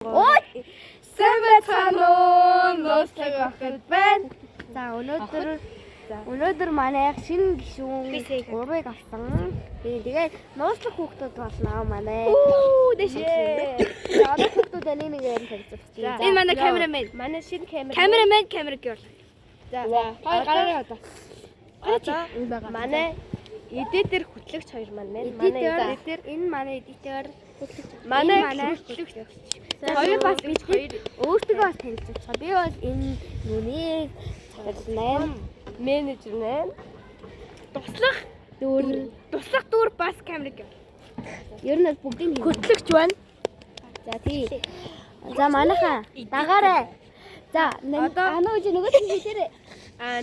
Ой! Сэвэтханон нууцлаг авахд байна. За өнөөдөр манай шинэ гишүүн урыг авсан. Тэгээд нууцлах хүүхдүүд болно манай. За одоо хүүхдүүд энийг танилцуулах чинь. Энэ манай камерамен. Манай шинэ камерамен камерыг явуул. За хоёр гараа одоо. Манай эдитер хөтлөгч хоёр маань байна. Манай эдитер энэ манай эдитер манай хөтлөгч. Хоёр бас бид хоёр өөртөө бас танилцуулах. Би бол энэ нүний цагаалнаа менежер нэ. Туслах дүүр бас камерыг явуул. ер нь бүгдийг Хөтлөгч байна. За тий. За манайхаа дагаарай. За анууж нөгөө хэлээрэй.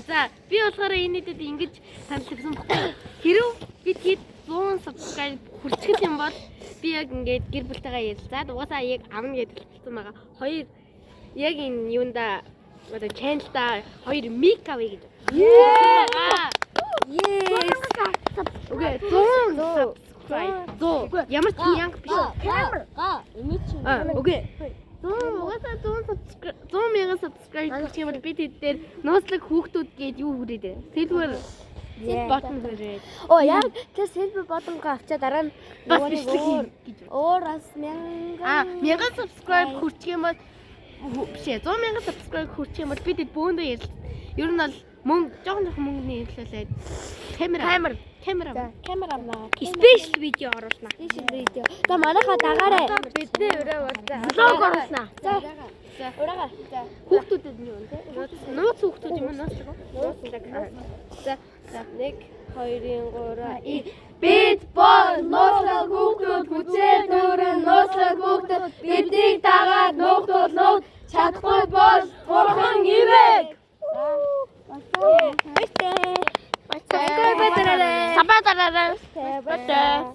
За би болохоор энэ дэд ингэж танилцсан баггүй. Хэрв бид хэд 100 subscribe хүрчих юм бол би яг ингээд гэр бүлтэйгээ ярилцаад угаасаа яг авна гэж хэлсэн байгаа. Хоёр яг энэ юунда одоо channel-та хоёр mic авъя гэж. Yes. Окей 100 subscribe. 100 ямар ч янг биш. Окей. Угаасаа 100 мянган subscribe хүрчих юм бол бид хэд дээр нууцлаг хүүхдүүд гээд юу хүрээд вэ? Silver button хүрээд. Оо яг тэр silver button-го авчаа дараа нь Бас бичлэг хийн гэж. өөр бас 1000 subscribe хүрчих юм бол биш ээ 100 мянган subscribe хүрчих юм бол бид бөөндөө ярил. Ер нь бол мөнгө жоохон мөнгөний хэлүүлээд камера авнаа. special видео оруулна. Special видео. За манайхаа дагаарай. Бидний өрөө влог оруулна. За ураагаа. За Хүүхдүүдэд нь юу вэ? Нууц хүүхдүүд юм уу? Нууцлаг. За 1 2 3 бид бол нууцлаг хүүхдүүд хүчээр дүүрэн нууцлаг хүүхдүүд биднийг дагаад нуугдуулнууд чадахгүй бол бурхан ивэг. Баярлалаа. Сабадараа.